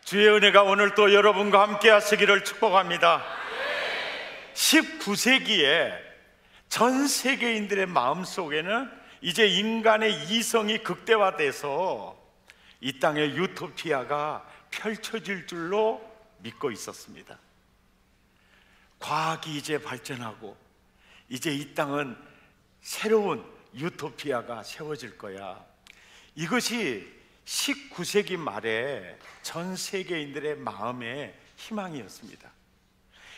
주의 은혜가 오늘 또 여러분과 함께 하시기를 축복합니다. 19세기에 전 세계인들의 마음속에는 이제 인간의 이성이 극대화돼서 이 땅의 유토피아가 펼쳐질 줄로 믿고 있었습니다. 과학이 이제 발전하고 이제 이 땅은 새로운 유토피아가 세워질 거야. 이것이 19세기 말에 전 세계인들의 마음의 희망이었습니다.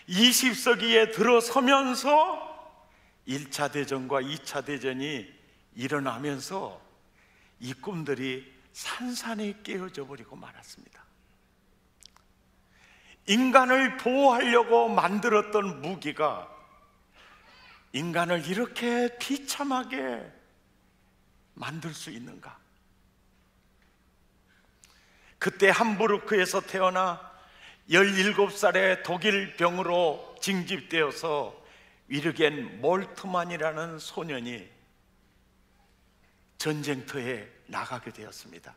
20세기에 들어서면서 1차 대전과 2차 대전이 일어나면서 이 꿈들이 산산이 깨어져 버리고 말았습니다. 인간을 보호하려고 만들었던 무기가 인간을 이렇게 비참하게 만들 수 있는가? 그때 함부르크에서 태어나 17살의 독일 병으로 징집되어서 위르겐 몰트만이라는 소년이 전쟁터에 나가게 되었습니다.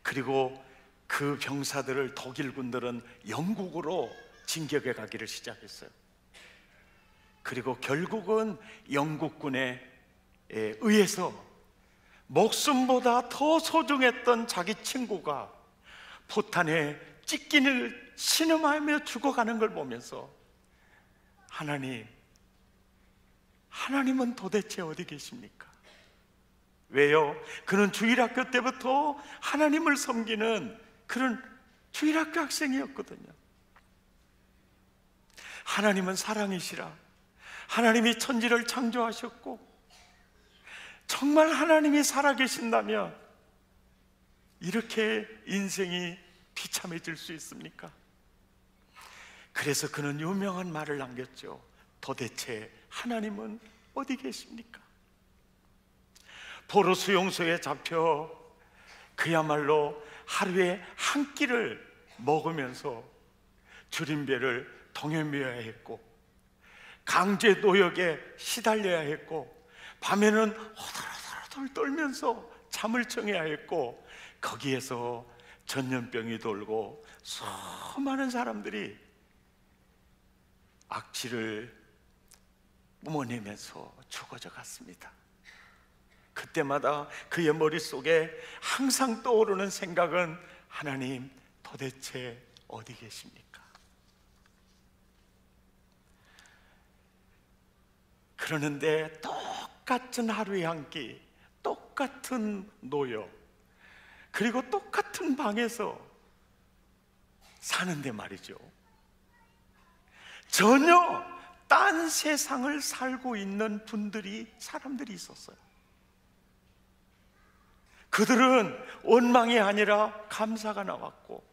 그리고 그 병사들을 독일 군들은 영국으로 진격해 가기를 시작했어요. 그리고 결국은 영국군에 의해서 목숨보다 더 소중했던 자기 친구가 포탄에 찢기를 신음하며 죽어가는 걸 보면서 하나님은 도대체 어디 계십니까? 왜요? 그는 주일학교 때부터 하나님을 섬기는 그런 주일학교 학생이었거든요. 하나님은 사랑이시라. 하나님이 천지를 창조하셨고 정말 하나님이 살아계신다면 이렇게 인생이 비참해질 수 있습니까? 그래서 그는 유명한 말을 남겼죠. 도대체 하나님은 어디 계십니까? 포로 수용소에 잡혀 그야말로 하루에 한 끼를 먹으면서 줄임배를 동여매야 했고 강제 노역에 시달려야 했고 밤에는 호들호들 떨면서 잠을 청해야 했고 거기에서 전염병이 돌고 수많은 사람들이 악취를 뿜어내면서 죽어져 갔습니다. 그때마다 그의 머릿속에 항상 떠오르는 생각은 하나님 도대체 어디 계십니까? 그러는데 똑같은 하루의 한 끼, 똑같은 노역, 그리고 똑같은 방에서 사는데 말이죠, 전혀 딴 세상을 살고 있는 사람들이 있었어요. 그들은 원망이 아니라 감사가 나왔고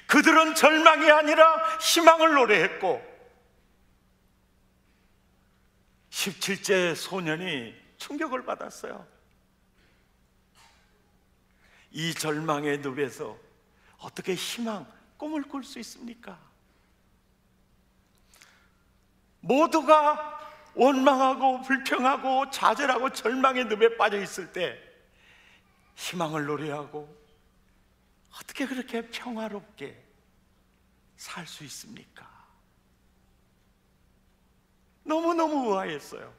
그들은 절망이 아니라 희망을 노래했고 17세 소년이 충격을 받았어요. 이 절망의 늪에서 어떻게 희망, 꿈을 꿀 수 있습니까? 모두가 원망하고 불평하고 좌절하고 절망의 늪에 빠져 있을 때 희망을 노래하고 어떻게 그렇게 평화롭게 살 수 있습니까? 너무너무 의아했어요.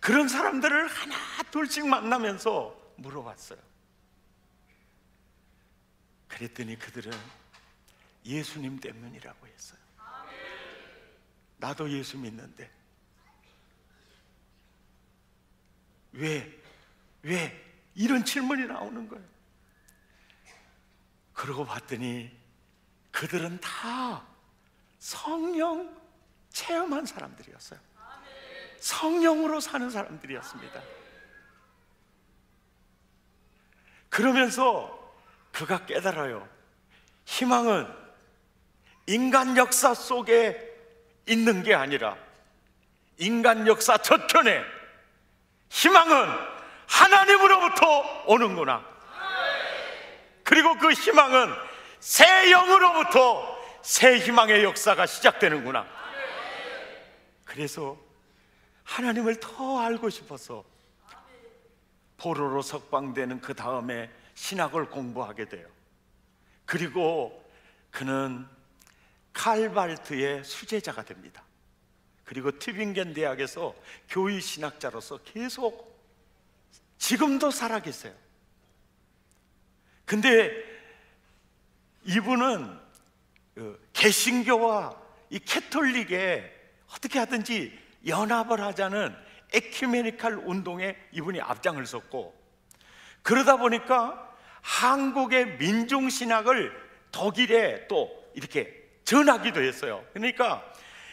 그런 사람들을 하나 둘씩 만나면서 물어봤어요. 그랬더니 그들은 예수님 때문이라고 했어요. 나도 예수 믿는데 왜 이런 질문이 나오는 거예요. 그러고 봤더니 그들은 다 성령 체험한 사람들이었어요. 성령으로 사는 사람들이었습니다. 그러면서 그가 깨달아요. 희망은 인간 역사 속에 있는 게 아니라 인간 역사 저편에 희망은 하나님으로부터 오는구나. 그리고 그 희망은 새 영으로부터 새 희망의 역사가 시작되는구나. 그래서 하나님을 더 알고 싶어서 포로로 석방되는 그 다음에 신학을 공부하게 돼요. 그리고 그는 칼발트의 수제자가 됩니다. 그리고 튜빙겐 대학에서 교회 신학자로서 계속 지금도 살아계세요. 근데 이분은 개신교와 이 캐톨릭에 어떻게 하든지 연합을 하자는 에큐메니칼 운동에 이분이 앞장을 섰고, 그러다 보니까 한국의 민중신학을 독일에 또 이렇게 전하기도 했어요. 그러니까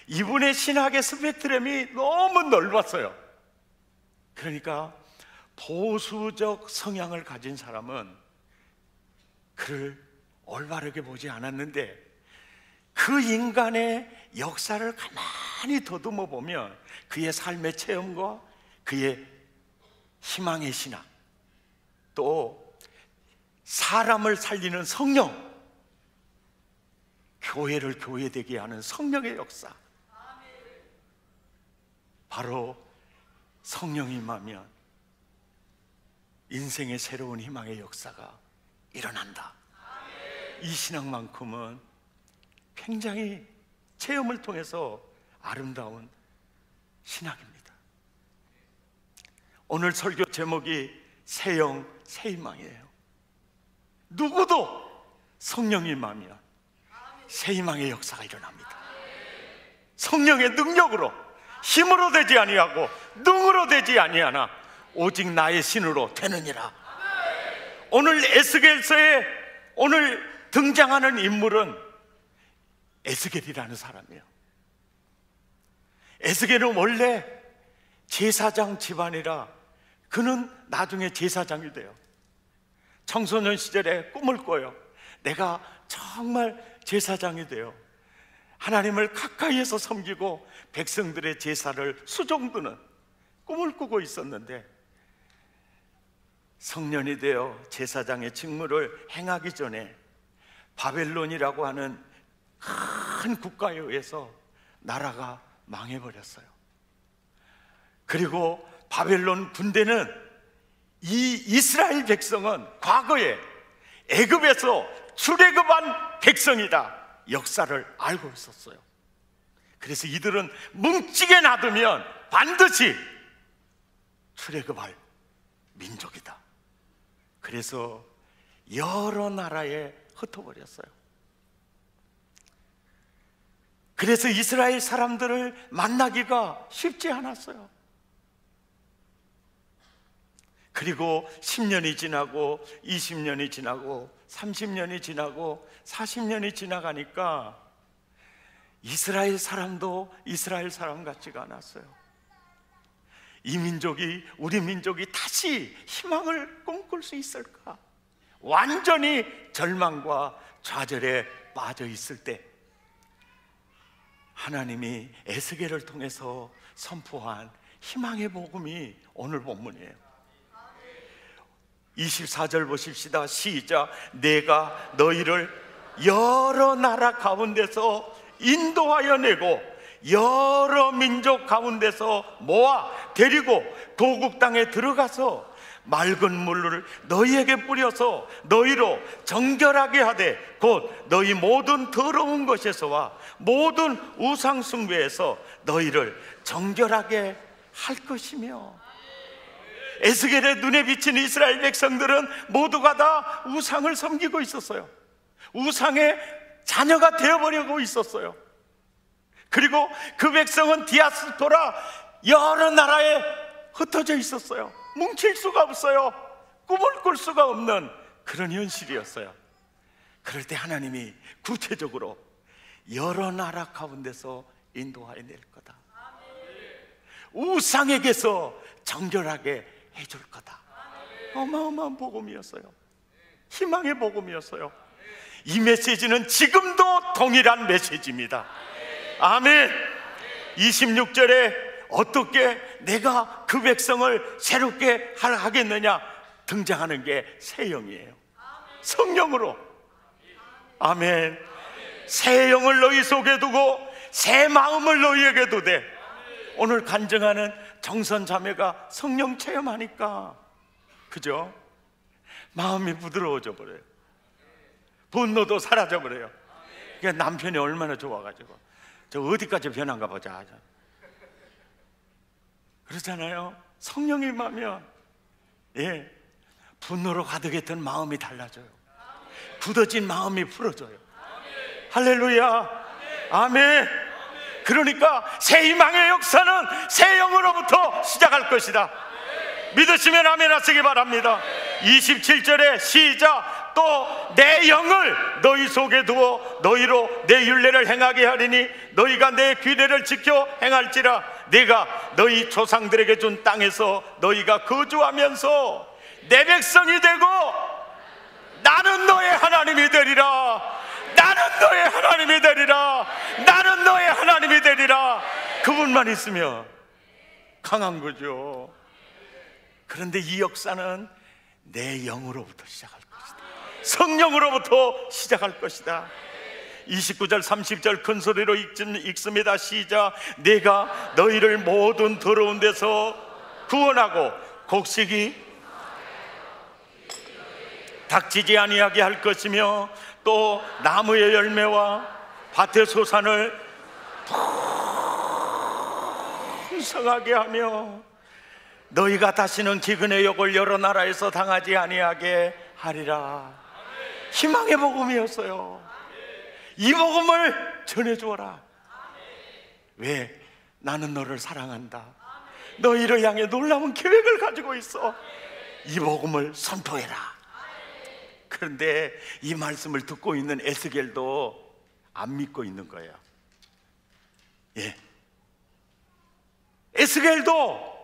이분의 신학의 스펙트럼이 너무 넓었어요. 그러니까 보수적 성향을 가진 사람은 그를 올바르게 보지 않았는데, 그 인간의 역사를 가만히 더듬어 보면 그의 삶의 체험과 그의 희망의 신학, 또 사람을 살리는 성령, 교회를 교회되게 하는 성령의 역사, 바로 성령이 임하면 인생의 새로운 희망의 역사가 일어난다. 이 신앙만큼은 굉장히 체험을 통해서 아름다운 신학입니다. 오늘 설교 제목이 새영 새희망이에요. 누구도 성령이 임하면 새희망의 역사가 일어납니다. 성령의 능력으로, 힘으로 되지 아니하고 능으로 되지 아니하나 오직 나의 신으로 되느니라. 오늘 에스겔서에 오늘 등장하는 인물은 에스겔이라는 사람이에요. 에스겔은 원래 제사장 집안이라 그는 나중에 제사장이 돼요. 청소년 시절에 꿈을 꿔요. 내가 정말 제사장이 돼요. 하나님을 가까이에서 섬기고 백성들의 제사를 수종드는 꿈을 꾸고 있었는데, 성년이 되어 제사장의 직무를 행하기 전에 바벨론이라고 하는 큰 국가에 의해서 나라가 망해버렸어요. 그리고 바벨론 군대는 이 이스라엘 백성은 과거에 애굽에서 출애굽한 백성이다 역사를 알고 있었어요. 그래서 이들은 뭉치게 놔두면 반드시 출애굽할 민족이다. 그래서 여러 나라에 흩어버렸어요. 그래서 이스라엘 사람들을 만나기가 쉽지 않았어요. 그리고 10년이 지나고 20년이 지나고 30년이 지나고 40년이 지나가니까 이스라엘 사람도 이스라엘 사람 같지가 않았어요. 이 민족이, 우리 민족이 다시 희망을 꿈꿀 수 있을까? 완전히 절망과 좌절에 빠져 있을 때 하나님이 에스겔을 통해서 선포한 희망의 복음이 오늘 본문이에요. 24절 보십시다. 시작. 내가 너희를 여러 나라 가운데서 인도하여 내고 여러 민족 가운데서 모아 데리고 도국 땅에 들어가서 맑은 물을 너희에게 뿌려서 너희로 정결하게 하되 곧 너희 모든 더러운 것에서와 모든 우상 숭배에서 너희를 정결하게 할 것이며. 에스겔의 눈에 비친 이스라엘 백성들은 모두가 다 우상을 섬기고 있었어요. 우상의 자녀가 되어버리고 있었어요. 그리고 그 백성은 디아스포라 여러 나라에 흩어져 있었어요. 뭉칠 수가 없어요. 꿈을 꿀 수가 없는 그런 현실이었어요. 그럴 때 하나님이 구체적으로 여러 나라 가운데서 인도하여 낼 거다. 우상에게서 정결하게 해줄 거다. 어마어마한 복음이었어요. 희망의 복음이었어요. 이 메시지는 지금도 동일한 메시지입니다. 아멘. 26절에 어떻게 내가 그 백성을 새롭게 하겠느냐 등장하는 게 새 영이에요. 성령으로. 아멘. 새 영을 너희 속에 두고 새 마음을 너희에게 두되. 오늘 간증하는 정선 자매가 성령 체험하니까 그죠? 마음이 부드러워져 버려요. 분노도 사라져버려요. 그러니까 남편이 얼마나 좋아가지고 저 어디까지 변한가 보자 그렇잖아요. 성령이 임하면 분노로 가득했던 마음이 달라져요. 굳어진 마음이 풀어져요. 할렐루야, 아멘. 그러니까 새 희망의 역사는 새 영으로부터 시작할 것이다. 믿으시면 아멘 하시기 바랍니다. 27절에 시작. 또 내 영을 너희 속에 두어 너희로 내 율례를 행하게 하리니 너희가 내 규례를 지켜 행할지라. 내가 너희 조상들에게 준 땅에서 너희가 거주하면서 내 백성이 되고 나는 너의 하나님이 되리라. 나는 너의 하나님이 되리라. 나는 너의 하나님이 되리라. 그분만 있으면 강한 거죠. 그런데 이 역사는 내 영으로부터 시작할 것이다. 성령으로부터 시작할 것이다. 29절 30절 큰 소리로 읽습니다. 시작. 내가 너희를 모든 더러운 데서 구원하고 곡식이 닥치지 아니하게 할 것이며 또 나무의 열매와 밭의 소산을 풍성하게 하며 너희가 다시는 기근의 욕을 여러 나라에서 당하지 아니하게 하리라. 희망의 복음이었어요. 이 복음을 전해주어라. 왜? 나는 너를 사랑한다. 너희를 향해 놀라운 계획을 가지고 있어. 이 복음을 선포해라. 그런데 이 말씀을 듣고 있는 에스겔도 안 믿고 있는 거예요. 에스겔도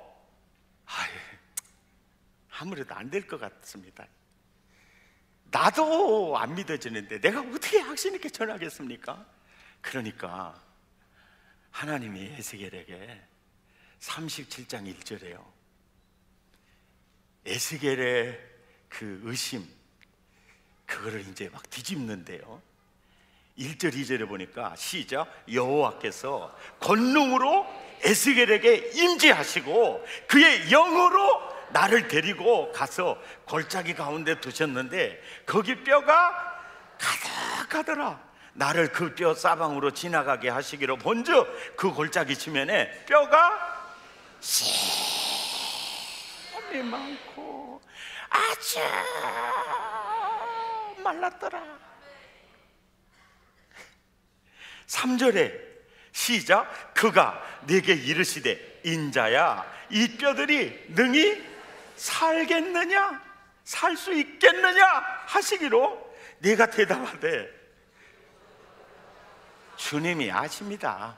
아무래도 안 될 것 같습니다. 나도 안 믿어지는데 내가 어떻게 확신 있게 전하겠습니까? 그러니까 하나님이 에스겔에게 37장 1절에요 에스겔의 그 의심, 그거를 이제 막 뒤집는데요 1절 2절에 보니까 시작. 여호와께서 권능으로 에스겔에게 임재하시고 그의 영으로 나를 데리고 가서 골짜기 가운데 두셨는데 거기 뼈가 가득하더라. 나를 그 뼈 사방으로 지나가게 하시기로 본즉 그 골짜기 지면에 뼈가 샘이 많고 아주 말랐더라. 3절에 시작. 그가 네게 이르시되 인자야 이 뼈들이 능히 살겠느냐 살 수 있겠느냐 하시기로 네가 대답하되 주님이 아십니다.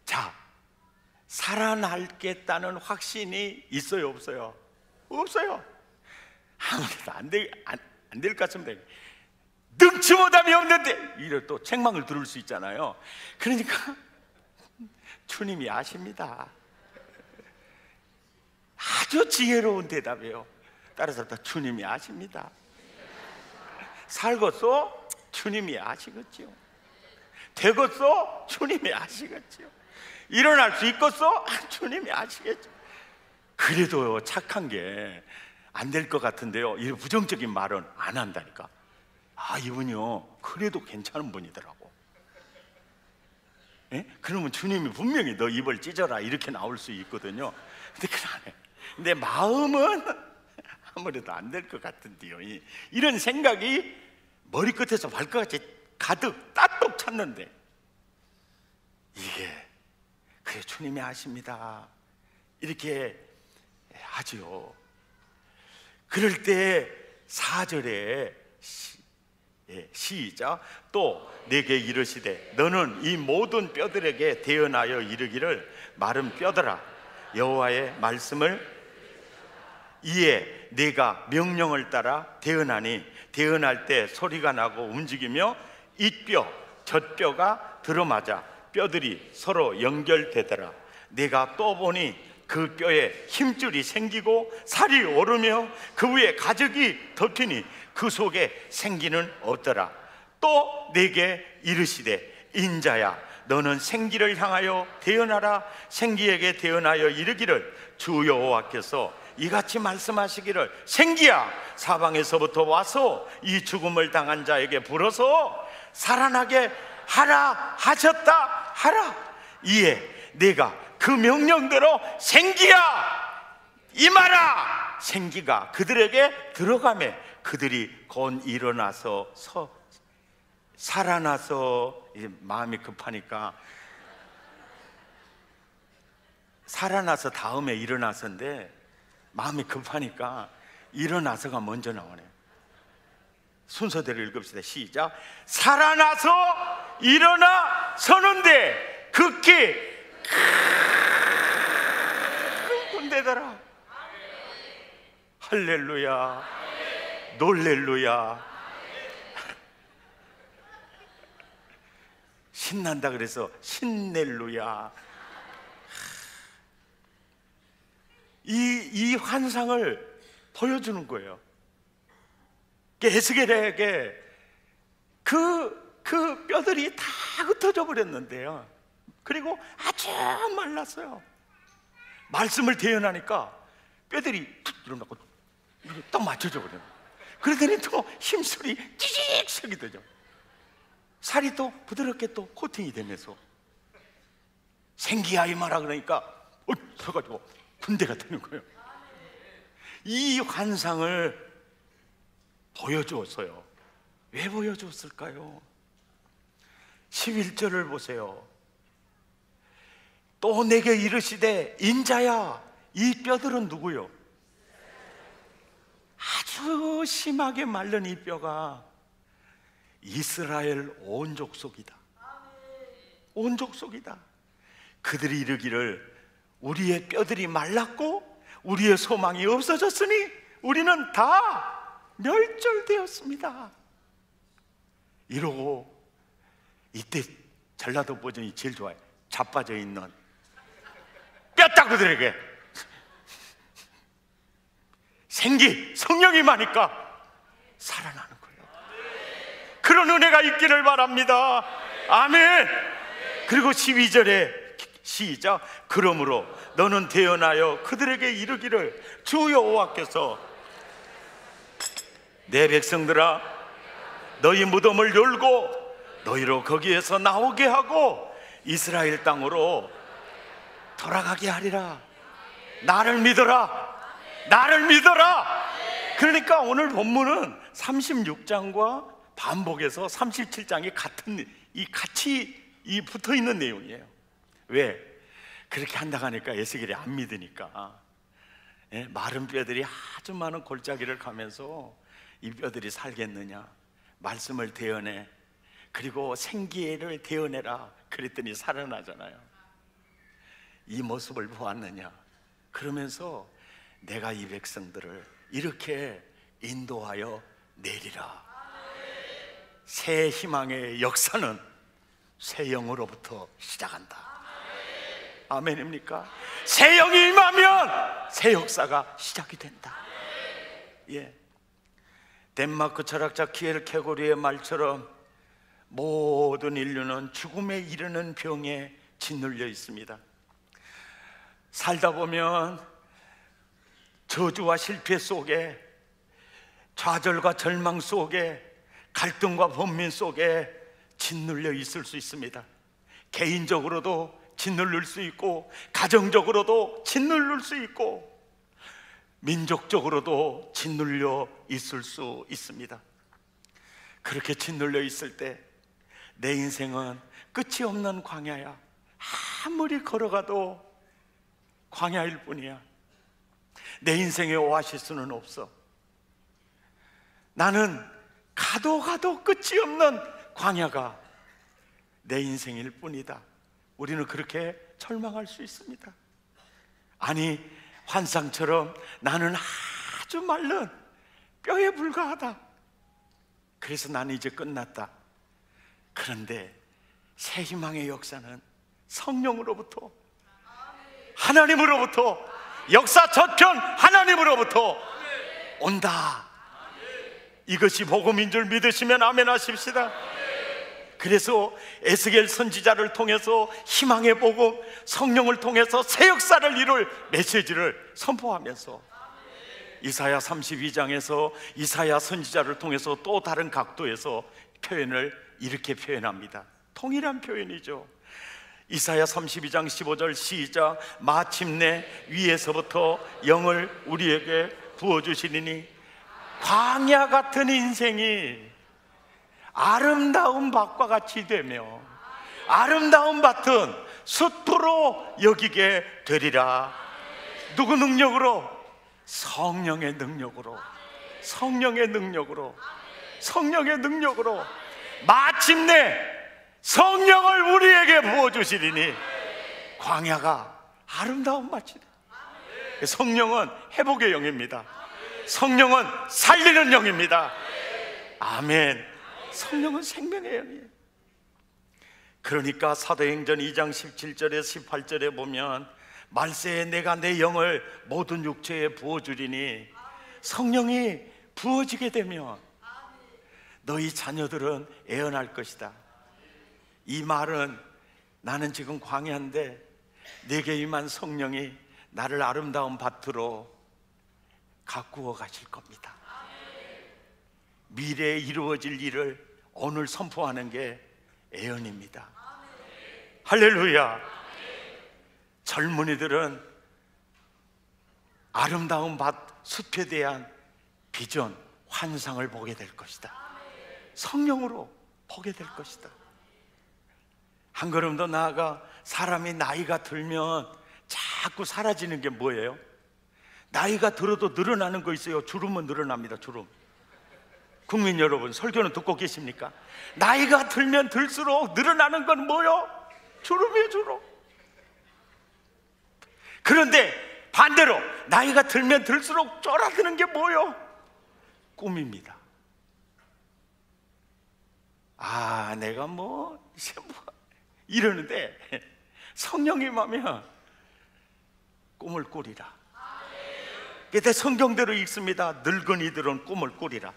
자, 살아날겠다는 확신이 있어요 없어요? 없어요. 아무래도 안 될 것 같습니다. 능치 못함이 없는데 이래 또 책망을 들을 수 있잖아요. 그러니까 주님이 아십니다. 아주 지혜로운 대답이에요. 따라서 주님이 아십니다. 살겠소? 주님이 아시겠죠. 되겠소? 주님이 아시겠죠. 일어날 수 있겠소? 주님이 아시겠죠. 그래도 착한 게 안 될 것 같은데요 이 부정적인 말은 안 한다니까. 이분이요 그래도 괜찮은 분이더라고. 그러면 주님이 분명히 너 입을 찢어라 이렇게 나올 수 있거든요. 근데 그건 안 해. 내 마음은 아무래도 안 될 것 같은데요 이런 생각이 머리끝에서 발끝까지 가득 따뜻 찼는데 이게 그래 주님이 아십니다 이렇게 하지요. 그럴 때 4절에 시작. 또 내게 이르시되 너는 이 모든 뼈들에게 대언하여 이르기를 마른 뼈들아 여호와의 말씀을 이에 네가 명령을 따라 대언하니 대언할 때 소리가 나고 움직이며 이 뼈 저 뼈가 들어맞아 뼈들이 서로 연결되더라. 내가 또 보니 그 뼈에 힘줄이 생기고 살이 오르며 그 위에 가죽이 덮이니 그 속에 생기는 없더라. 또 내게 이르시되 인자야 너는 생기를 향하여 대언하라. 생기에게 대언하여 이르기를 주 여호와께서 이같이 말씀하시기를 생기야 사방에서부터 와서 이 죽음을 당한 자에게 불어서 살아나게 하라 하셨다 하라. 이에 내가 그 명령대로 생기야 임하라. 생기가 그들에게 들어가매 그들이 곧 일어나서 살아나서, 이제 마음이 급하니까 살아나서 다음에 일어나서인데 마음이 급하니까 일어나서가 먼저 나오네요. 순서대로 읽읍시다. 시작. 살아나서 일어나 서는데 극히 큰 군대더라. 할렐루야, 놀렐루야. 신난다 그래서 신넬루야. 이 환상을 보여주는 거예요. 에스겔에게 그 뼈들이 다 흩어져 버렸는데요. 그리고 아주 말랐어요. 말씀을 대연하니까 뼈들이 툭 일어나고 딱 맞춰져 버려요. 그러더니 또 힘소리 찌직 소리 되죠. 살이 또 부드럽게 또 코팅이 되면서 생기야 임하라 그러니까 서가지고 군대가 되는 거예요. 이 환상을 보여주었어요. 왜 보여주었을까요? 11절을 보세요. 또 내게 이르시되 인자야 이 뼈들은 누구요? 아주 심하게 마른 이 뼈가 이스라엘 온 족속이다. 온 족속이다. 그들이 이르기를 우리의 뼈들이 말랐고 우리의 소망이 없어졌으니 우리는 다 멸절되었습니다. 이러고 이때 전라도 버전이 제일 좋아요. 자빠져 있는 뼈다구들에게 생기, 성령이 임하니까 살아나는 거예요. 그런 은혜가 있기를 바랍니다. 아멘. 그리고 12절에 시작. 그러므로 너는 대언하여 그들에게 이르기를 주 여호와께서 내 백성들아 너희 무덤을 열고 너희로 거기에서 나오게 하고 이스라엘 땅으로 돌아가게 하리라. 나를 믿어라. 나를 믿어라. 그러니까 오늘 본문은 36장과 반복해서 37장이 같이 붙어 있는 내용이에요. 왜? 그렇게 한다고 하니까 에스겔이 안 믿으니까. 마른 뼈들이 아주 많은 골짜기를 가면서 이 뼈들이 살겠느냐, 말씀을 대언해. 그리고 생기를 대언해라 그랬더니 살아나잖아요. 이 모습을 보았느냐. 그러면서 내가 이 백성들을 이렇게 인도하여 내리라. 새 희망의 역사는 새 영으로부터 시작한다. 아멘입니까? 새 영이 임하면 새 역사가 시작이 된다. 예. 덴마크 철학자 키엘케고르의 말처럼 모든 인류는 죽음에 이르는 병에 짓눌려 있습니다. 살다 보면 저주와 실패 속에, 좌절과 절망 속에, 갈등과 번민 속에 짓눌려 있을 수 있습니다. 개인적으로도 짓눌릴 수 있고, 가정적으로도 짓눌릴 수 있고, 민족적으로도 짓눌려 있을 수 있습니다. 그렇게 짓눌려 있을 때 내 인생은 끝이 없는 광야야. 아무리 걸어가도 광야일 뿐이야. 내 인생의 오아시스는 없어. 나는 가도 끝이 없는 광야가 내 인생일 뿐이다. 우리는 그렇게 절망할 수 있습니다. 아니, 환상처럼 나는 아주 마른 뼈에 불과하다. 그래서 나는 이제 끝났다. 그런데 새 희망의 역사는 성령으로부터, 하나님으로부터, 역사 저편 하나님으로부터 온다. 이것이 복음인 줄 믿으시면 아멘 하십시다. 그래서 에스겔 선지자를 통해서 희망의 복음, 성령을 통해서 새 역사를 이룰 메시지를 선포하면서 이사야 32장에서 이사야 선지자를 통해서 또 다른 각도에서 표현을 이렇게 표현합니다. 동일한 표현이죠. 이사야 32장 15절 시작. 마침내 위에서부터 영을 우리에게 부어주시리니 광야 같은 인생이 아름다운 밭과 같이 되며 아름다운 밭은 숲으로 여기게 되리라. 누구 능력으로? 성령의 능력으로. 성령의 능력으로. 성령의 능력으로. 마침내 성령을 우리에게 부어주시리니 광야가 아름다운 밭이다. 성령은 회복의 영입니다. 성령은 살리는 영입니다. 아멘. 성령은 생명의 영이에요. 그러니까 사도행전 2장 17절에 18절에 보면 말세에 내가 내 영을 모든 육체에 부어주리니 성령이 부어지게 되면 너희 자녀들은 애어날 것이다. 이 말은 나는 지금 광야인데 내게 임한 성령이 나를 아름다운 밭으로 가꾸어 가실 겁니다. 미래에 이루어질 일을 오늘 선포하는 게 애언입니다. 할렐루야. 젊은이들은 아름다운 밭, 숲에 대한 비전, 환상을 보게 될 것이다. 성령으로 보게 될 것이다. 한 걸음 더 나아가 사람이 나이가 들면 자꾸 사라지는 게 뭐예요? 나이가 들어도 늘어나는 거 있어요. 주름은 늘어납니다. 주름. 국민 여러분, 설교는 듣고 계십니까? 나이가 들면 들수록 늘어나는 건 뭐요? 주름이에요, 주름. 그런데 반대로 나이가 들면 들수록 쫄아드는 게 뭐요? 꿈입니다. 아, 내가 이러는데 성령이 임하면 꿈을 꾸리라. 그때 성경대로 읽습니다. 늙은이들은 꿈을 꾸리라.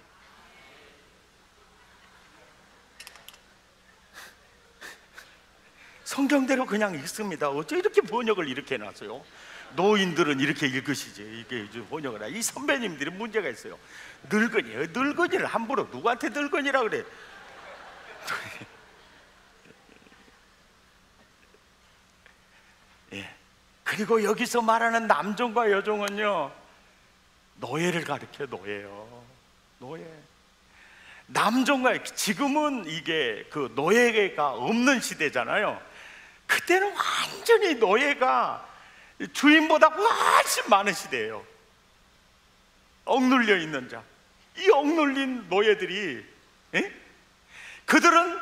성경대로 그냥 읽습니다. 어째 이렇게 번역을 이렇게 해놨어요? 노인들은 이렇게 읽으시지. 이게 번역을 해. 이 선배님들이 문제가 있어요. 늙은이를 함부로 누구한테 늙은이라 그래? 예. 그리고 여기서 말하는 남종과 여종은요, 노예를 가리켜요. 노예요. 노예. 남종과, 지금은 이게 그 노예가 없는 시대잖아요. 그때는 완전히 노예가 주인보다 훨씬 많은 시대예요. 억눌려 있는 자. 이 억눌린 노예들이, 그들은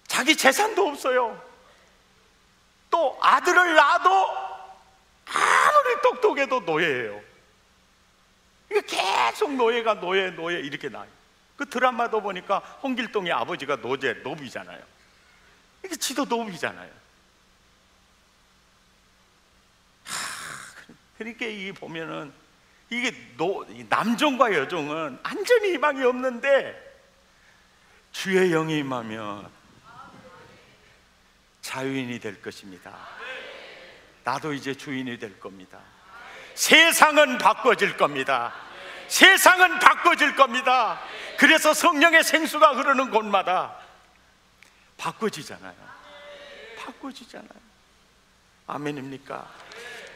자기 재산도 없어요. 또 아들을 낳아도 아무리 똑똑해도 노예예요. 이게 계속 노예가 노예 이렇게 나요. 그 드라마도 보니까 홍길동의 아버지가 노비잖아요. 이게 지도 노비잖아요. 그러니까 이 보면은 이게 남종과 여종은 완전히 희망이 없는데 주의 영이 임하면 자유인이 될 것입니다. 나도 이제 주인이 될 겁니다. 세상은 바꿔질 겁니다. 세상은 바꿔질 겁니다. 그래서 성령의 생수가 흐르는 곳마다 바꿔지잖아요. 바꿔지잖아요. 아멘입니까?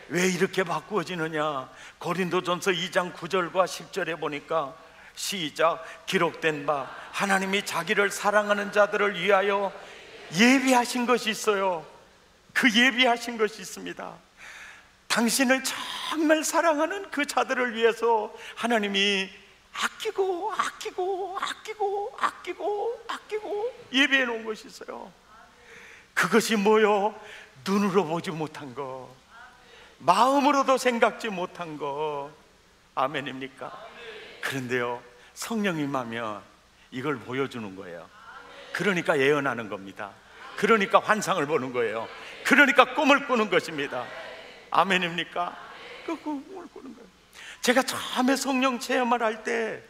왜 이렇게 바꾸어지느냐? 고린도전서 2장 9절과 10절에 보니까 시작. 기록된 바 하나님이 자기를 사랑하는 자들을 위하여 예비하신 것이 있어요. 그 예비하신 것이 있습니다. 당신을 정말 사랑하는 그 자들을 위해서 하나님이 아끼고 예비해 놓은 것이 있어요. 그것이 뭐요? 눈으로 보지 못한 거, 마음으로도 생각지 못한 거. 아멘입니까? 그런데요, 성령이 임하면 이걸 보여주는 거예요. 그러니까 예언하는 겁니다. 그러니까 환상을 보는 거예요. 그러니까 꿈을 꾸는 것입니다. 아멘입니까? 그 꿈을 꾸는 거예요. 제가 처음에 성령 체험을 할 때,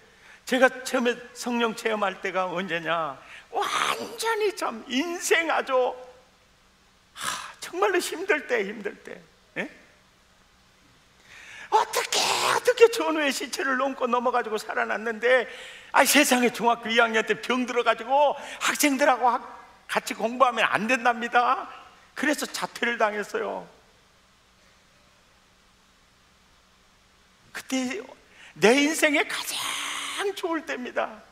성령 체험할 때가 언제냐? 완전히 참 인생 아주 정말로 힘들 때 예? 어떻게 그렇게 전우의 시체를 넘고 넘어가지고 살아났는데, 세상에 중학교 2학년 때 병 들어가지고 학생들하고 같이 공부하면 안 된답니다. 그래서 자퇴를 당했어요. 그때 내 인생에 가장 좋을 때입니다.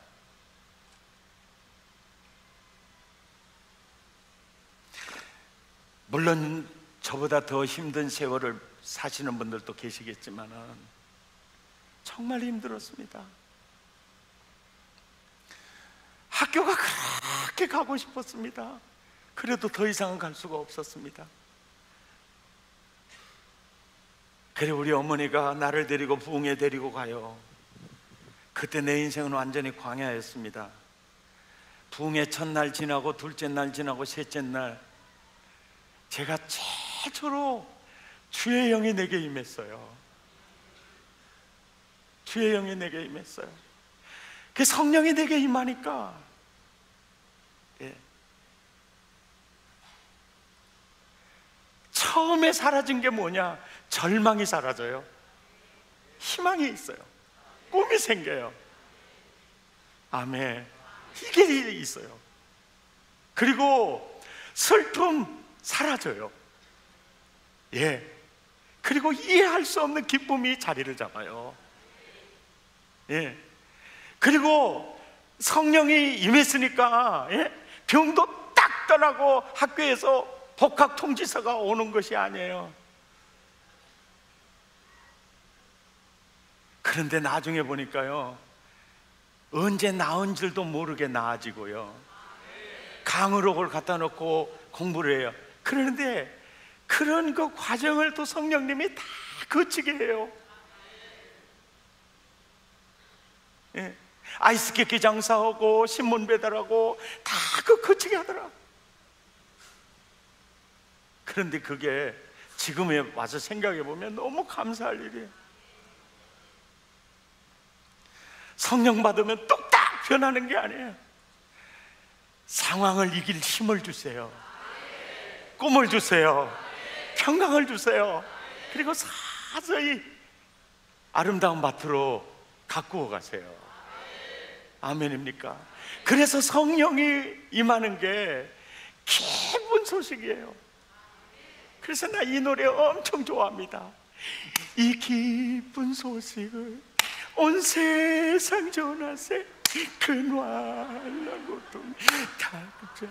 물론 저보다 더 힘든 세월을 사시는 분들도 계시겠지만 정말 힘들었습니다. 학교가 그렇게 가고 싶었습니다. 그래도 더 이상은 갈 수가 없었습니다. 그래 우리 어머니가 나를 데리고 부흥에 데리고 가요. 그때 내 인생은 완전히 광야였습니다. 부흥의 첫날 지나고 둘째 날 지나고 셋째 날, 제가 최초로 주의 영이 내게 임했어요. 주의 영이 내게 임했어요. 그 성령이 내게 임하니까, 처음에 사라진 게 뭐냐? 절망이 사라져요. 희망이 있어요. 꿈이 생겨요. 아멘. 이게 있어요. 그리고 슬픔 사라져요. 그리고 이해할 수 없는 기쁨이 자리를 잡아요. 그리고 성령이 임했으니까 병도 딱 떠나고 학교에서 복학 통지서가 오는 것이 아니에요. 그런데 나중에 보니까요, 언제 나은 줄도 모르게 나아지고요, 강의록을 갖다 놓고 공부를 해요. 그런데 그런 그 과정을 또 성령님이 다 거치게 해요. 아이스케이크 장사하고 신문 배달하고 다 그 거치게 하더라. 그런데 그게 지금에 와서 생각해 보면 너무 감사할 일이에요. 성령 받으면 뚝딱 변하는 게 아니에요. 상황을 이길 힘을 주세요. 꿈을 주세요. 평강을 주세요. 그리고 서서히 아름다운 밭으로 가꾸어 가세요. 아멘입니까? 그래서 성령이 임하는 게 기쁜 소식이에요. 그래서 나 이 노래 엄청 좋아합니다. 이 기쁜 소식을 온 세상 전하세, 근활한 고통 다 그저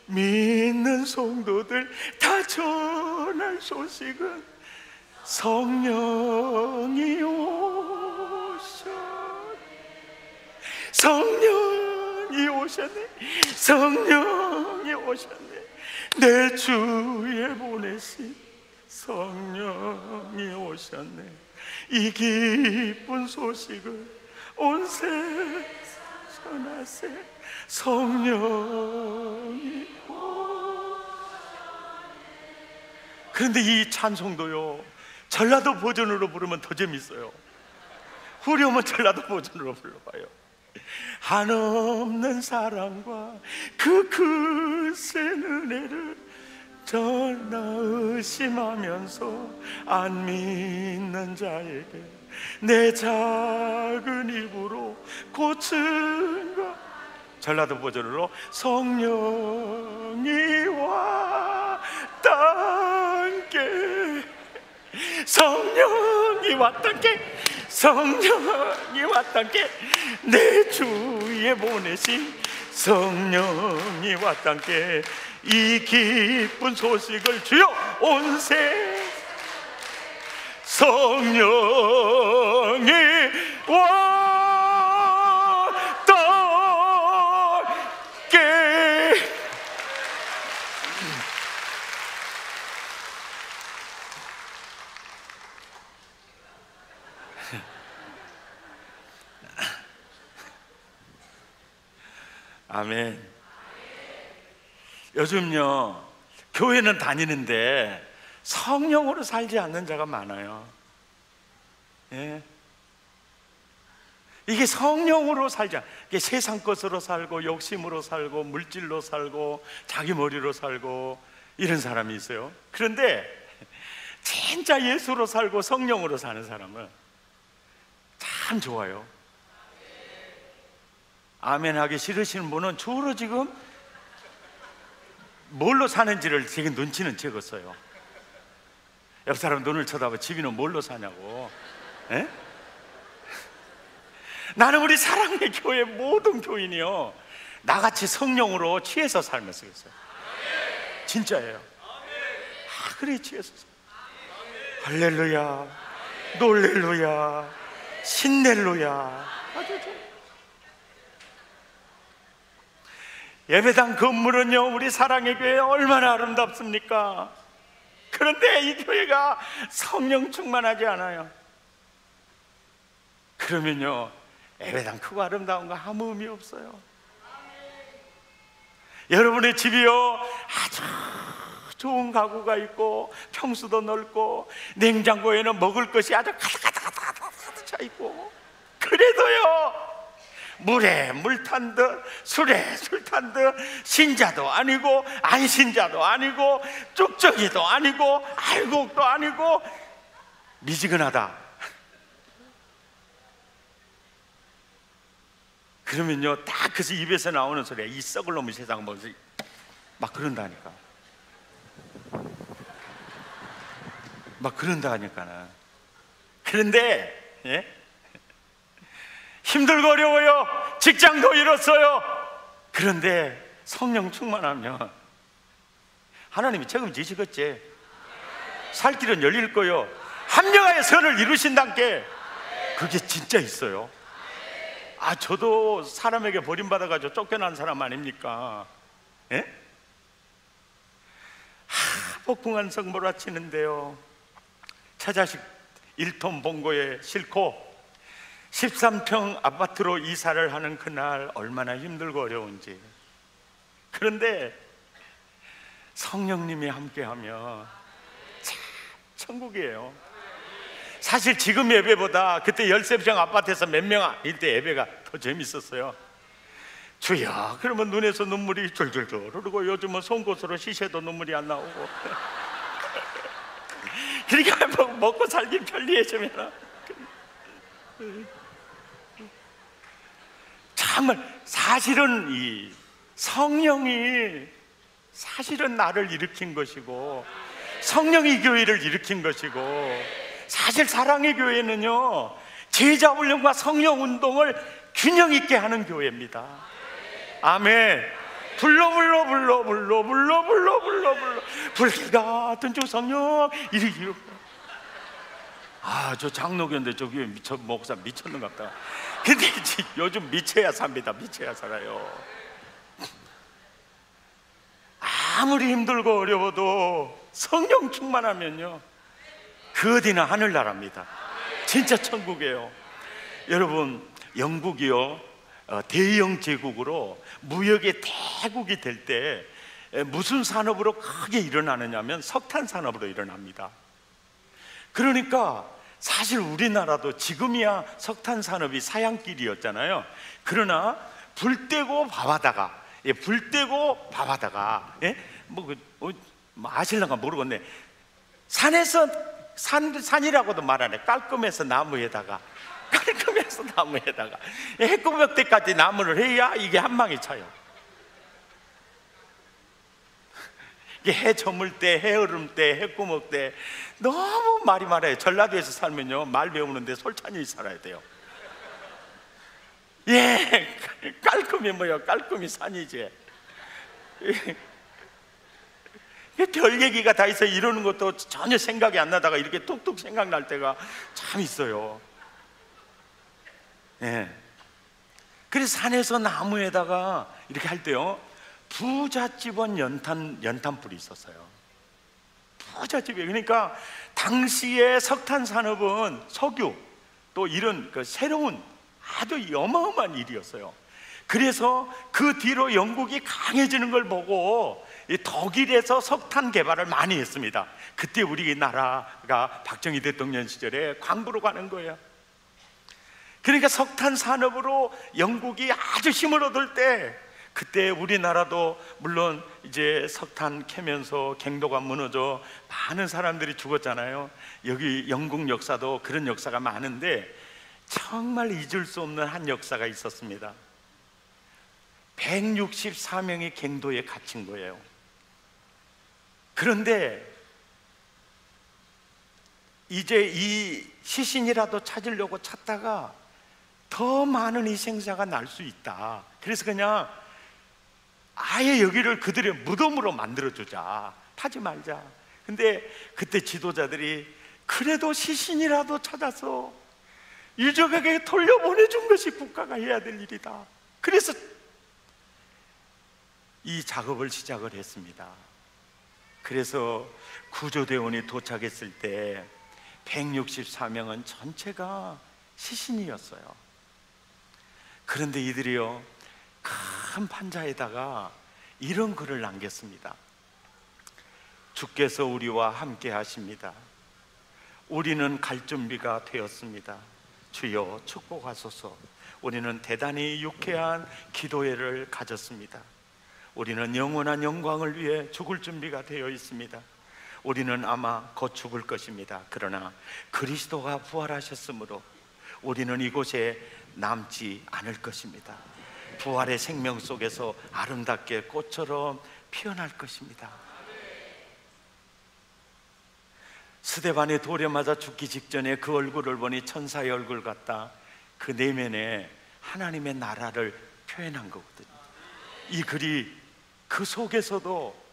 믿는 성도들 다 전할 소식은 성령이 오셨네. 성령이 오셨네. 성령이 오셨네. 내 주에 보내신 성령이 오셨네. 이 기쁜 소식을 온 세상 전하세, 성령이 오셨네. 그런데 이 찬송도요, 전라도 버전으로 부르면 더 재밌어요. 후렴은 전라도 버전으로 불러봐요. 한없는 사랑과 그 크신 은혜를 전하 의심하면서 안 믿는 자에게 내 작은 입으로 고친 것. 전라도 버전으로 성령이 왔단께, 성령이 왔단께, 성령이 왔단께, 내 주에 보내신 성령이 왔단께, 이 기쁜 소식을 주여 온 세상 성령이 왔단께. 아멘. 요즘요, 교회는 다니는데 성령으로 살지 않는 자가 많아요. 이게 성령으로 살지 않아. 이게 세상 것으로 살고 욕심으로 살고 물질로 살고 자기 머리로 살고 이런 사람이 있어요. 그런데 진짜 예수로 살고 성령으로 사는 사람은 참 좋아요. 아멘 하기 싫으시는 분은 주로 지금 뭘로 사는지를 지금 눈치는 채었어요. 옆 사람 눈을 쳐다봐 집이는 뭘로 사냐고. 에? 나는 우리 사랑의 교회 모든 교인이요, 나같이 성령으로 취해서 살면 쓰겠어요. 진짜예요. 그래 취해서. 할렐루야, 놀렐루야, 신렐루야. 아주 좋아. 예배당 건물은요, 우리 사랑의 교회 얼마나 아름답습니까? 그런데 이 교회가 성령 충만하지 않아요. 그러면요, 예배당 크고 아름다운 거 아무 의미 없어요. 여러분의 집이요, 아주 좋은 가구가 있고 평수도 넓고 냉장고에는 먹을 것이 아주 가득 차 있고, 그래도요, 물에 물 탄 듯 술에 술 탄 듯 신자도 아니고 안 신자도 아니고 쪽쪽이도 아니고 알곡도 아니고 미지근하다. 그러면요, 딱 그래서 입에서 나오는 소리야, 이 썩을 놈의 세상 뭐지, 막 그런다니까. 막 그런다니까는. 그런데 예? 힘들고 어려워요. 직장도 잃었어요. 그런데 성령 충만하면 하나님이 책임지시겠지. 살 길은 열릴 거요. 합력하여 선을 이루신다께. 그게 진짜 있어요. 저도 사람에게 버림받아가지고 쫓겨난 사람 아닙니까? 예? 폭풍한 성 몰아치는데요, 처자식 1톤 봉고에 싣고 13평 아파트로 이사를 하는 그날 얼마나 힘들고 어려운지. 그런데 성령님이 함께하면 참 천국이에요. 사실 지금 예배보다 그때 13평 아파트에서 몇 명 이때 예배가 더 재밌었어요. 주여 그러면 눈에서 눈물이 줄줄줄 흐르고, 요즘은 송곳으로 씻어도 눈물이 안 나오고 그러니까 먹고 살기 편리해지면 정말 사실은 이 성령이 사실은 나를 일으킨 것이고, 성령이 교회를 일으킨 것이고, 사실 사랑의 교회는요, 제자 훈련과 성령 운동을 균형 있게 하는 교회입니다. 아멘. 불러 불길 같은 주 성령 이르기로. 저 장로교인데 저기 목사 미쳤는가 보다. 근데 요즘 미쳐야 삽니다. 미쳐야 살아요. 아무리 힘들고 어려워도 성령 충만하면요, 그 어디나 하늘나라입니다. 진짜 천국이에요. 여러분, 영국이요, 대영 제국으로 무역의 대국이 될 때 무슨 산업으로 크게 일어나느냐면 석탄 산업으로 일어납니다. 그러니까 사실 우리나라도 지금이야 석탄 산업이 사양길이었잖아요. 그러나 불 떼고 밥하다가, 아실랑가 모르겠네. 산에서 산이라고도 말하네. 깔끔해서 나무에다가 해꾸벽 때까지 나무를 해야 이게 한 방에 차요. 이게 해 저물 때, 해 얼음 때, 해 꾸먹 때 너무 말이 많아요. 전라도에서 살면요, 말 배우는데 솔찬히 살아야 돼요. 예, 깔끔히 뭐야, 깔끔히 산이지. 별 얘기가 다 있어. 이러는 것도 전혀 생각이 안 나다가 이렇게 뚝뚝 생각날 때가 참 있어요. 예. 그래서 산에서 나무에다가 이렇게 할 때요, 부잣집은 연탄불이 있었어요. 부잣집이. 그러니까 당시에 석탄 산업은 석유 또 이런 그 새로운 아주 어마어마한 일이었어요. 그래서 그 뒤로 영국이 강해지는 걸 보고 이 독일에서 석탄 개발을 많이 했습니다. 그때 우리나라가 박정희 대통령 시절에 광부로 가는 거예요. 그러니까 석탄 산업으로 영국이 아주 힘을 얻을 때 그때 우리나라도 물론 이제 석탄 캐면서 경도가 무너져 많은 사람들이 죽었잖아요. 여기 영국 역사도 그런 역사가 많은데 정말 잊을 수 없는 한 역사가 있었습니다. 164명이 갱도에 갇힌 거예요. 그런데 이제 이 시신이라도 찾으려고 찾다가 더 많은 희생자가 날 수 있다. 그래서 그냥 아예 여기를 그들의 무덤으로 만들어주자, 파지 말자. 근데 그때 지도자들이 그래도 시신이라도 찾아서 유족에게 돌려보내준 것이 국가가 해야 될 일이다. 그래서 이 작업을 시작을 했습니다. 그래서 구조대원이 도착했을 때 164명은 전체가 시신이었어요. 그런데 이들이요, 큰 판자에다가 이런 글을 남겼습니다. 주께서 우리와 함께 하십니다. 우리는 갈 준비가 되었습니다. 주여 축복하소서. 우리는 대단히 유쾌한 기도회를 가졌습니다. 우리는 영원한 영광을 위해 죽을 준비가 되어 있습니다. 우리는 아마 곧 죽을 것입니다. 그러나 그리스도가 부활하셨으므로 우리는 이곳에 남지 않을 것입니다. 부활의 생명 속에서 아름답게 꽃처럼 피어날 것입니다. 스데반이 돌에 맞아 죽기 직전에 그 얼굴을 보니 천사의 얼굴 같다. 그 내면에 하나님의 나라를 표현한 거거든요. 이 글이 그 속에서도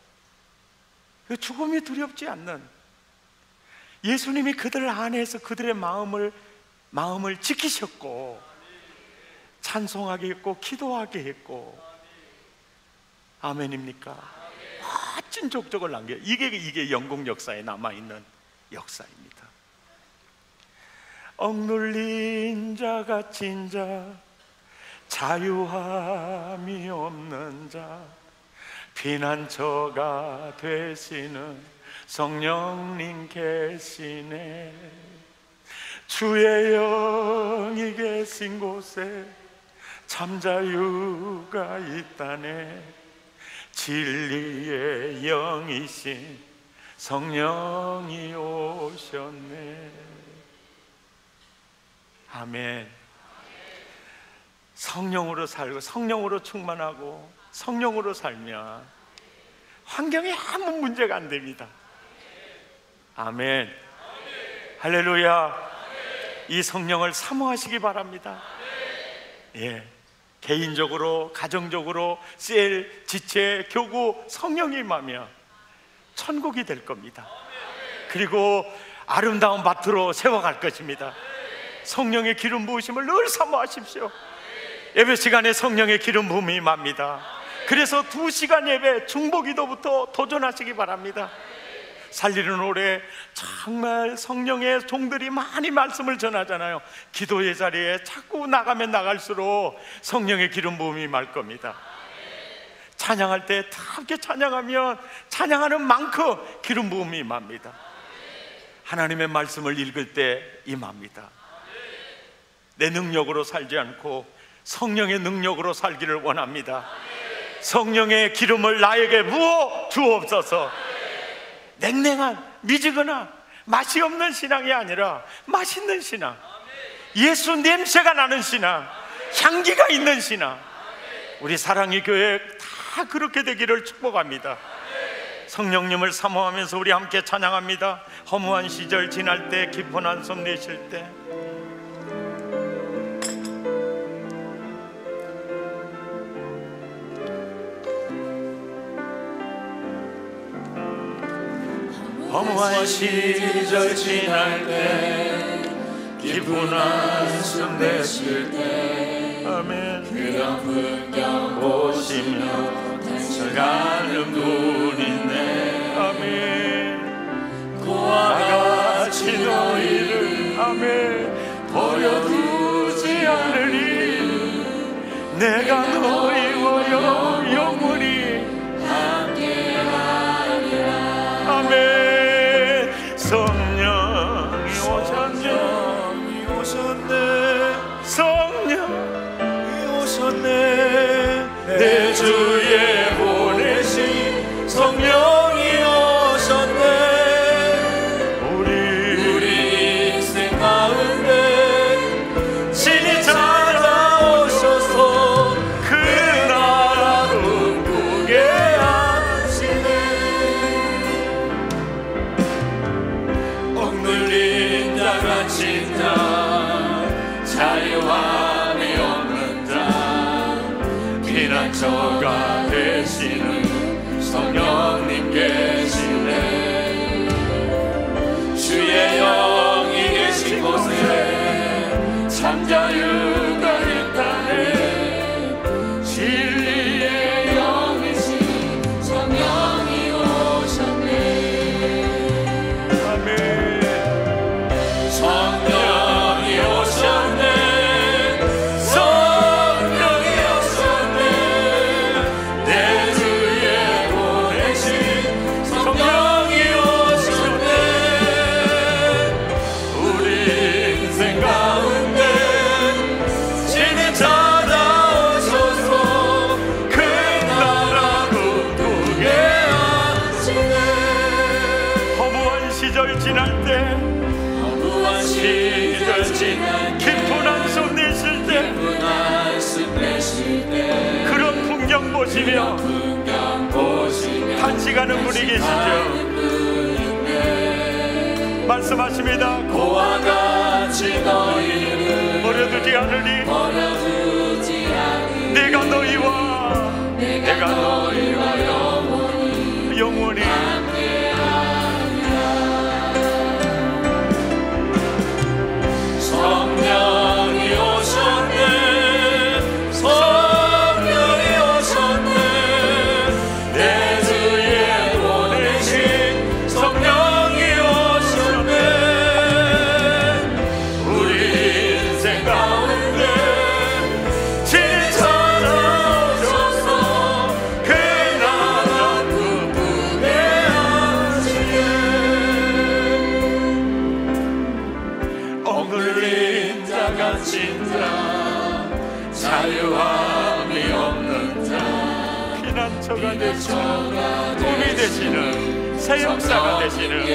죽음이 두렵지 않는, 예수님이 그들 안에서 그들의 마음을 지키셨고 찬송하게 했고 기도하게 했고, 아멘입니까? 멋진 족적을 남겨. 이게 영국 역사에 남아있는 역사입니다. 억눌린 자 갇힌 자 자유함이 없는 자 피난처가 되시는 성령님 계시네. 주의 영이 계신 곳에 참 자유가 있다네. 진리의 영이신 성령이 오셨네. 아멘. 성령으로 살고 성령으로 충만하고 성령으로 살면 환경에 아무 문제가 안 됩니다. 아멘. 할렐루야. 이 성령을 사모하시기 바랍니다. 예, 개인적으로, 가정적으로, 셀, 지체, 교구 성령이 임하면 천국이 될 겁니다. 그리고 아름다운 밭으로 세워갈 것입니다. 성령의 기름 부으심을 늘 사모하십시오. 예배 시간에 성령의 기름 부음이 임합니다. 그래서 2시간 예배 중보기도부터 도전하시기 바랍니다. 살리는 오래 정말 성령의 종들이 많이 말씀을 전하잖아요. 기도의 자리에 자꾸 나가면 나갈수록 성령의 기름 부음이 말 겁니다. 찬양할 때 다 함께 찬양하면 찬양하는 만큼 기름 부음이 임합니다. 하나님의 말씀을 읽을 때 임합니다. 내 능력으로 살지 않고 성령의 능력으로 살기를 원합니다. 성령의 기름을 나에게 부어 주옵소서. 냉랭한 미지근한 맛이 없는 신앙이 아니라 맛있는 신앙, 예수 냄새가 나는 신앙, 향기가 있는 신앙, 우리 사랑의 교회 다 그렇게 되기를 축복합니다. 성령님을 사모하면서 우리 함께 찬양합니다. 허무한 시절 지날 때, 깊은 한숨 내쉴 때, 허무한 시절 지날 때, 깊은 한숨 내쉴 때, 아멘. 그런 풍경 보시며 슬가는 분이네. 아멘. 그와 같이 너희를, 아멘, 버려두지 않으리. 내가 너희와 영원히 함께하리라. 아멘. 성령이 오셨네. 성령이 오셨네. 내 주 갇힌 자 자유함이 없는 자 피난처가 되시는 성령님 계시네. 주의 영이 계신 곳에 참 자유가 있다네. 진리의 영이신 성령이 오셨네. 아멘. 성령이 오셨네. 성령이 오셨네. 내 주에 보내신 성령이 오셨네. 우리 인생 가운데 진히 찾아오셔서 그 나라 꿈꾸게 하시네. 허무한 시절 지날 때, 허무한 시절 지날 때, 깊은 한숨 내쉴 때, 그런 풍경 보시며 탄식하는 분이 계시죠. 말씀하십니다. 고와 같이 너희를 버려두지 않으리. 내가 너희와 영원히 성령이 오셨네. 성령이 오셨네. 내 주에 보내신 성령이 오셨네. 우리 인생 가운데 진히 찾아오셔서 그 나라 꿈꾸게 하시네. 억눌린 자 갇힌 자 자유함이 없는 자 피난처가 되시는 꿈이 되시는 새 역사가 되시는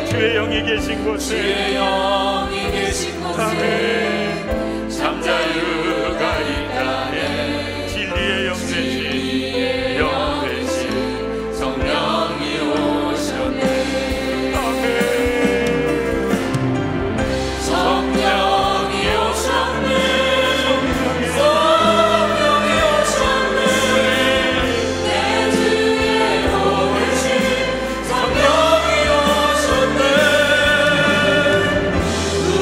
주의 영이 계신 곳에 아멘. 참 자유가 있다네. 진리의 영 되신 성령이 오셨네. 아멘. 성령이 오셨네. 성령이 오셨네. 내 주에 보내신 성령이 오셨네.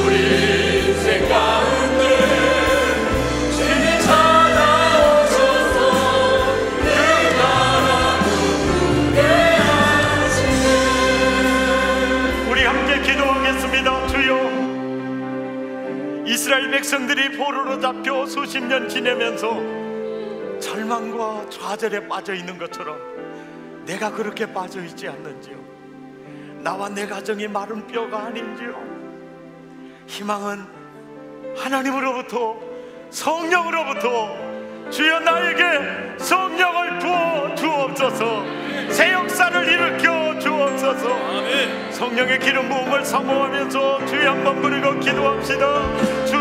우리 인생 가운데 진히 찾아오셔서 그 나라 꿈꾸게 하시네. 우리 함께 기도하겠습니다. 주여, 이스라엘 백성들이 포로로 잡혀 수십 년 지내면서 절망과 좌절에 빠져 있는 것처럼 내가 그렇게 빠져 있지 않는지요? 나와 내 가정이 마른 뼈가 아닌지요? 희망은 하나님으로부터, 성령으로부터 주여 나에게 성령을 부어 주옵소서. 새 역사를 일으켜 주옵소서. 성령의 기름 부음을 사모하면서 주여 한번 부르고 기도합시다. 주